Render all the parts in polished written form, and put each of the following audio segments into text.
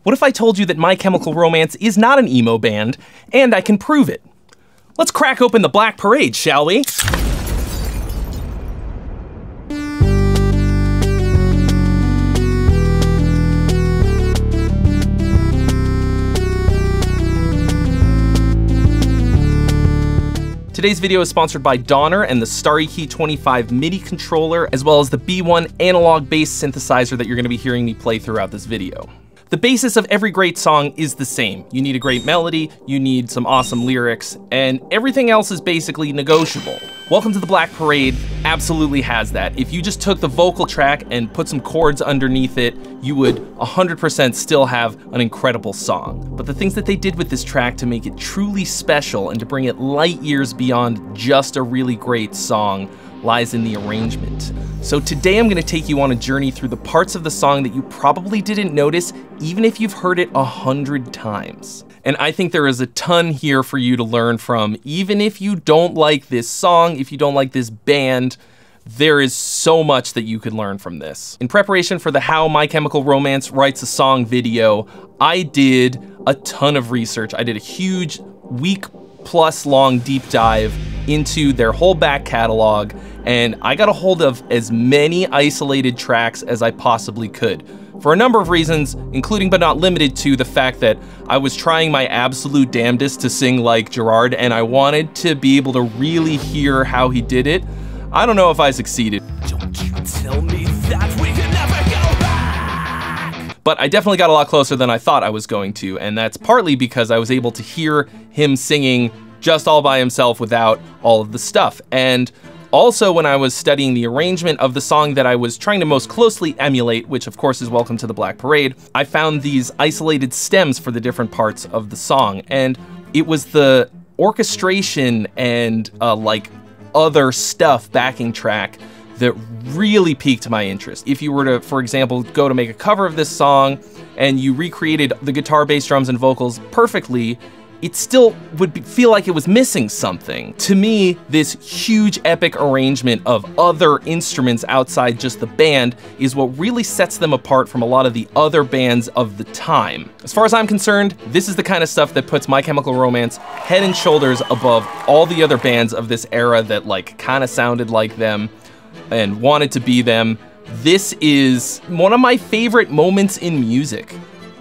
What if I told you that My Chemical Romance is not an emo band, and I can prove it? Let's crack open the Black Parade, shall we? Today's video is sponsored by Donner and the STARRYKEY 25 MIDI controller, as well as the B1 analog-based synthesizer that you're going to be hearing me play throughout this video. The basis of every great song is the same. You need a great melody, you need some awesome lyrics, and everything else is basically negotiable. Welcome to the Black Parade absolutely has that. If you just took the vocal track and put some chords underneath it, you would 100% still have an incredible song. But the things that they did with this track to make it truly special and to bring it light years beyond just a really great song lies in the arrangement. So today I'm gonna take you on a journey through the parts of the song that you probably didn't notice, even if you've heard it 100 times. And I think there is a ton here for you to learn from, even if you don't like this song, if you don't like this band, there is so much that you could learn from this. In preparation for the How My Chemical Romance Writes a Song video, I did a ton of research. I did a huge week-plus long deep dive into their whole back catalog, and I got a hold of as many isolated tracks as I possibly could, for a number of reasons, including but not limited to the fact that I was trying my absolute damnedest to sing like Gerard, and I wanted to be able to really hear how he did it. I don't know if I succeeded. Don't you tell me that we can never go back! But I definitely got a lot closer than I thought I was going to, and that's partly because I was able to hear him singing just all by himself without all of the stuff. And also, when I was studying the arrangement of the song that I was trying to most closely emulate, which of course is Welcome to the Black Parade, I found these isolated stems for the different parts of the song. And it was the orchestration and like other stuff backing track that really piqued my interest. If you were to, for example, go to make a cover of this song and you recreated the guitar, bass, drums, and vocals perfectly, it still would feel like it was missing something. To me, this huge epic arrangement of other instruments outside just the band is what really sets them apart from a lot of the other bands of the time. As far as I'm concerned, this is the kind of stuff that puts My Chemical Romance head and shoulders above all the other bands of this era that like kind of sounded like them and wanted to be them. This is one of my favorite moments in music.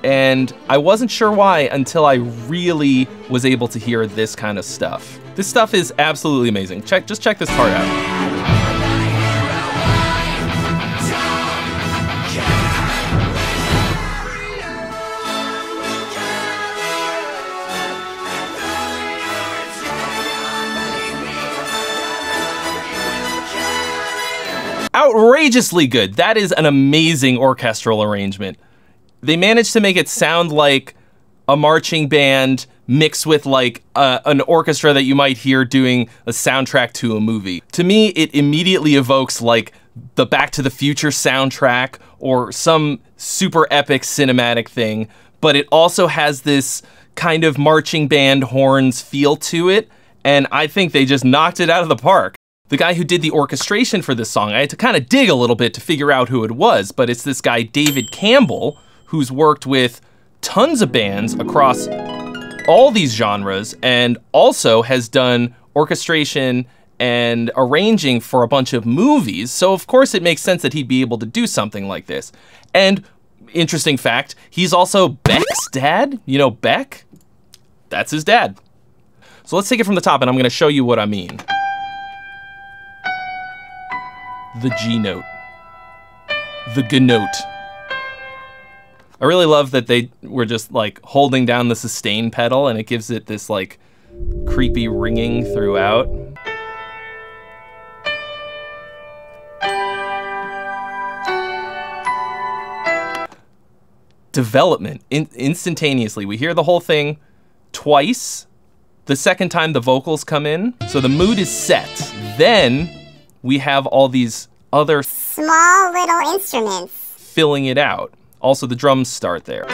And I wasn't sure why until I really was able to hear this kind of stuff. This stuff is absolutely amazing. Just check this part out. Outrageously good. That is an amazing orchestral arrangement. They managed to make it sound like a marching band mixed with like an orchestra that you might hear doing a soundtrack to a movie. To me, it immediately evokes like the Back to the Future soundtrack or some super epic cinematic thing, but it also has this kind of marching band horns feel to it, and I think they just knocked it out of the park. The guy who did the orchestration for this song, I had to kind of dig a little bit to figure out who it was, but it's this guy, David Campbell, who's worked with tons of bands across all these genres and also has done orchestration and arranging for a bunch of movies. So of course it makes sense that he'd be able to do something like this. And interesting fact, he's also Beck's dad. You know Beck? That's his dad. So let's take it from the top and I'm gonna show you what I mean. The G note. The G note. I really love that they were just like holding down the sustain pedal and it gives it this like creepy ringing throughout. Development, instantaneously. We hear the whole thing twice. The second time the vocals come in. So the mood is set. Then we have all these other small little instruments filling it out. Also, the drums start there.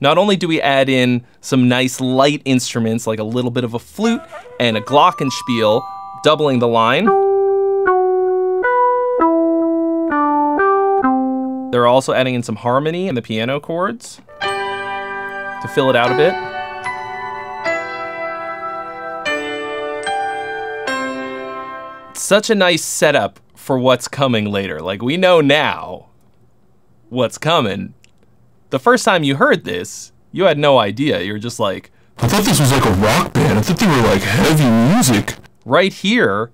Not only do we add in some nice light instruments like a little bit of a flute and a glockenspiel, doubling the line, They're also adding in some harmony in the piano chords to fill it out a bit. Such a nice setup for what's coming later. Like, we know now what's coming. The first time you heard this, you had no idea. You were just like, I thought this was like a rock band. I thought they were like heavy music. Right here,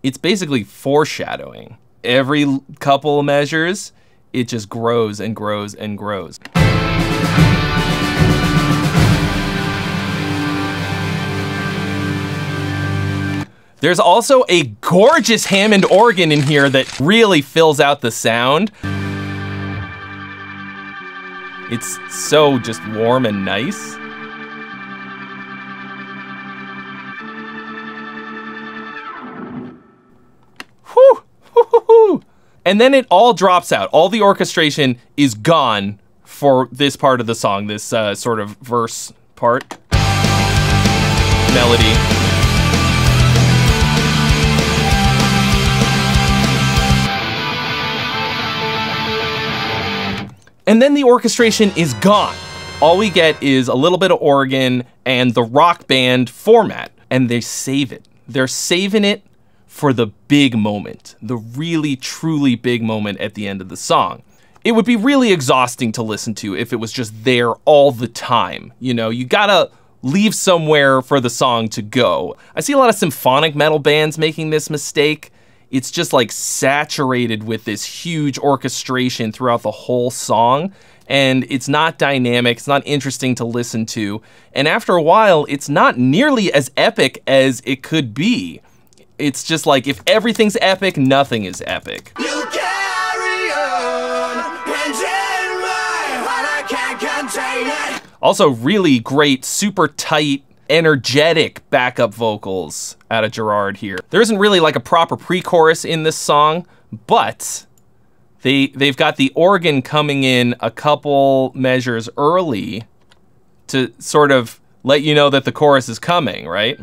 it's basically foreshadowing. Every couple measures, it just grows and grows and grows. There's also a gorgeous Hammond organ in here that really fills out the sound. It's so just warm and nice. Whew, whew, whew. And then it all drops out. All the orchestration is gone for this part of the song, this sort of verse part. Melody. And then the orchestration is gone. All we get is a little bit of organ and the rock band format, and they save it. They're saving it for the big moment, the really, truly big moment at the end of the song. It would be really exhausting to listen to if it was just there all the time. You know, you gotta leave somewhere for the song to go. I see a lot of symphonic metal bands making this mistake. It's just like saturated with this huge orchestration throughout the whole song, and it's not dynamic, it's not interesting to listen to, and after a while, it's not nearly as epic as it could be. It's just like, if everything's epic, nothing is epic. You carry on, and in my heart I can't contain it. Also, really great, super tight, energetic backup vocals out of Gerard here. There isn't really like a proper pre-chorus in this song, but they've got the organ coming in a couple measures early to sort of let you know that the chorus is coming, right?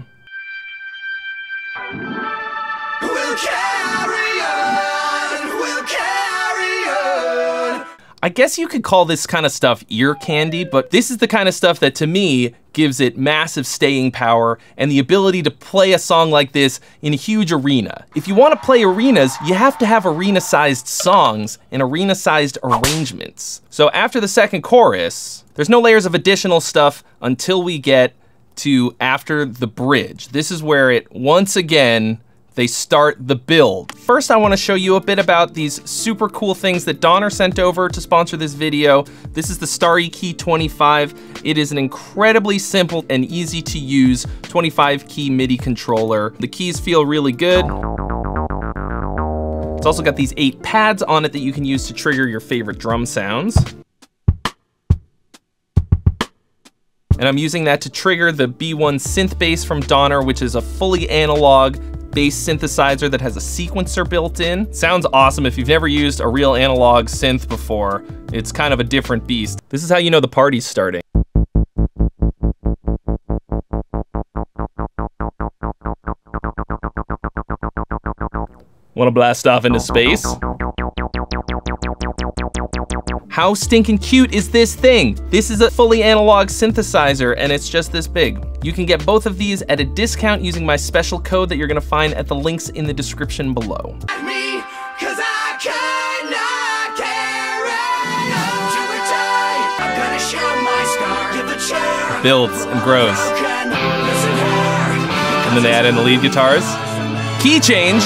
We'll carry on, we'll carry on. I guess you could call this kind of stuff ear candy, but this is the kind of stuff that to me gives it massive staying power and the ability to play a song like this in a huge arena. If you want to play arenas, you have to have arena-sized songs and arena-sized arrangements. So after the second chorus, there's no layers of additional stuff until we get to after the bridge. This is where it, once again, they start the build. First, I want to show you a bit about these super cool things that Donner sent over to sponsor this video. This is the STARRYKEY 25. It is an incredibly simple and easy to use 25 key MIDI controller. The keys feel really good. It's also got these 8 pads on it that you can use to trigger your favorite drum sounds. And I'm using that to trigger the B1 synth bass from Donner, which is a fully analog bass synthesizer that has a sequencer built in. Sounds awesome. If you've never used a real analog synth before, it's kind of a different beast. This is how you know the party's starting. Want to blast off into space? How stinking cute is this thing? This is a fully analog synthesizer and it's just this big. You can get both of these at a discount using my special code that you're gonna find at the links in the description below. Me, 'cause I cannot carry on to a day. I'm gonna show my scar, give the chair. Builds and grows. Broken, listen here. And then they add in the lead guitars. Key change.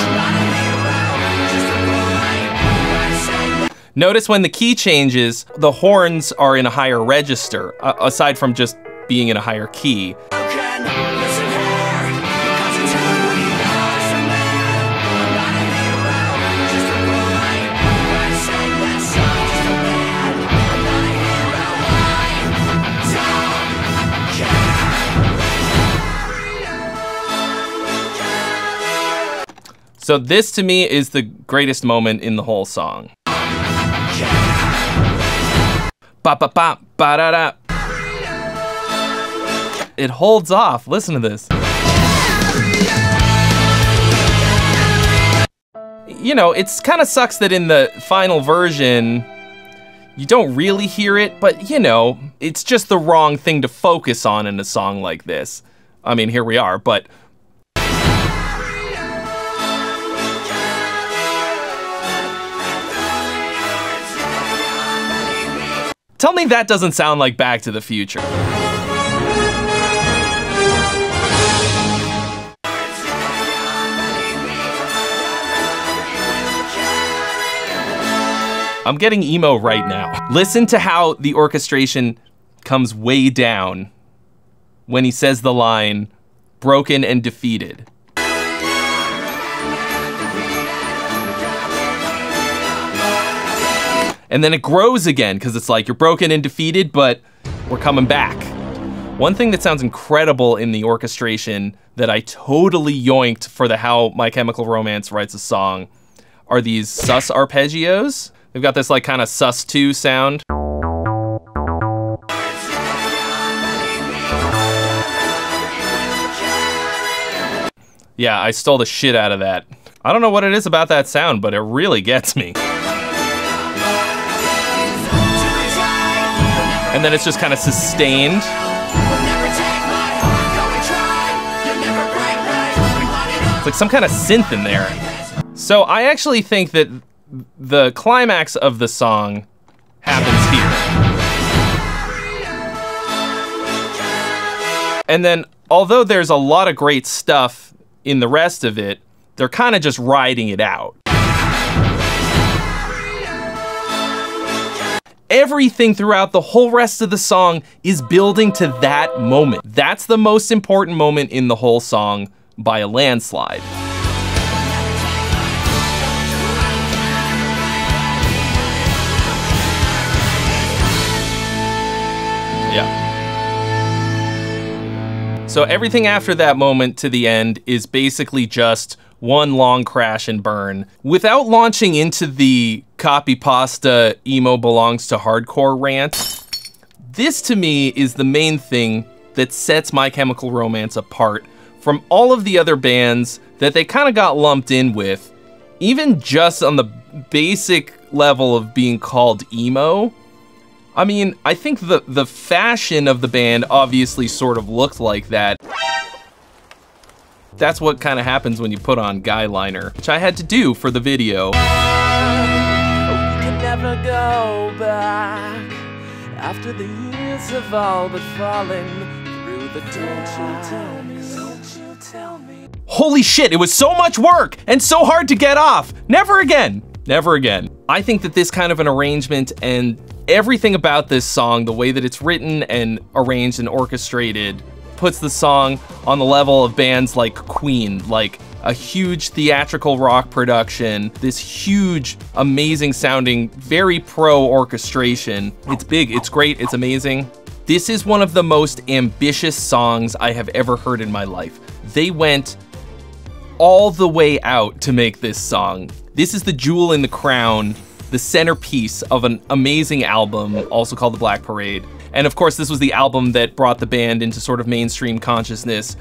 Notice when the key changes, the horns are in a higher register, aside from just being in a higher key. So this to me is the greatest moment in the whole song. Ba ba ba ba da da. It holds off. Listen to this. You know, it's kind of sucks that in the final version, You don't really hear it, but you know, it's just the wrong thing to focus on in a song like this. I mean, here we are, but... Tell me that doesn't sound like Back to the Future. I'm getting emo right now. Listen to how the orchestration comes way down when he says the line, broken and defeated. And then it grows again, because it's like, you're broken and defeated, but we're coming back. One thing that sounds incredible in the orchestration that I totally yoinked for the How My Chemical Romance Writes a Song are these sus arpeggios. They've got this like kind of sus2 sound. Yeah, I stole the shit out of that. I don't know what it is about that sound, but it really gets me. And then it's just kind of sustained. It's like some kind of synth in there. So I actually think that the climax of the song happens here. And then, although there's a lot of great stuff in the rest of it, they're kind of just riding it out. Everything throughout the whole rest of the song is building to that moment. That's the most important moment in the whole song by a landslide. Yeah. So everything after that moment to the end is basically just one long crash and burn. Without launching into the copy pasta emo belongs to hardcore rant, this to me is the main thing that sets My Chemical Romance apart from all of the other bands that they kind of got lumped in with, even just on the basic level of being called emo. I mean, I think the fashion of the band obviously sort of looked like that. That's what kind of happens when you put on guy liner, which I had to do for the video. You can never go back after the years have all but fallen through the don't you tell me. Holy shit, it was so much work and so hard to get off. Never again. Never again. I think that this kind of an arrangement and everything about this song, the way that it's written and arranged and orchestrated, puts the song on the level of bands like Queen, like a huge theatrical rock production, this huge, amazing sounding, very pro orchestration. It's big, it's great, it's amazing. This is one of the most ambitious songs I have ever heard in my life. They went all the way out to make this song. This is the jewel in the crown, the centerpiece of an amazing album, also called The Black Parade. And of course, this was the album that brought the band into sort of mainstream consciousness.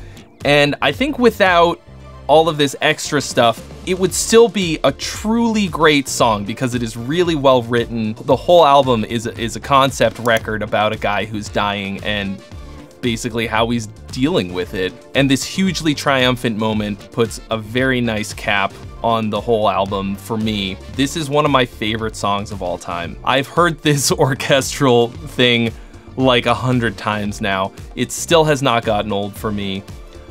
And I think without all of this extra stuff, it would still be a truly great song because it is really well written. The whole album is a concept record about a guy who's dying and basically how he's dealing with it. And this hugely triumphant moment puts a very nice cap on the whole album for me. This is one of my favorite songs of all time. I've heard this orchestral thing like 100 times now. It still has not gotten old for me.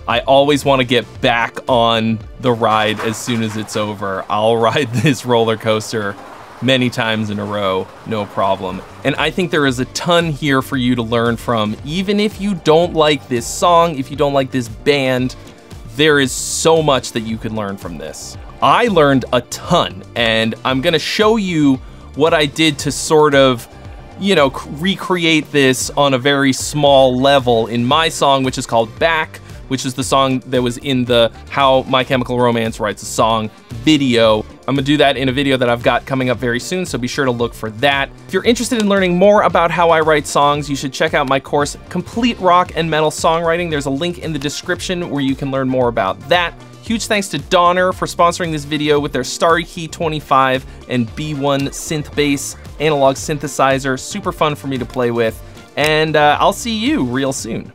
I always want to get back on the ride as soon as it's over. I'll ride this roller coaster many times in a row, no problem. And I think there is a ton here for you to learn from. Even if you don't like this song, if you don't like this band, there is so much that you can learn from this. I learned a ton, and I'm gonna show you what I did to sort of, you know, recreate this on a very small level in my song, which is called Back, which is the song that was in the How My Chemical Romance Writes a Song video. I'm gonna do that in a video that I've got coming up very soon, so be sure to look for that. If you're interested in learning more about how I write songs, you should check out my course, Complete Rock and Metal Songwriting. There's a link in the description where you can learn more about that. Huge thanks to Donner for sponsoring this video with their STARRYKEY 25 and B1 synth bass analog synthesizer. Super fun for me to play with, and I'll see you real soon.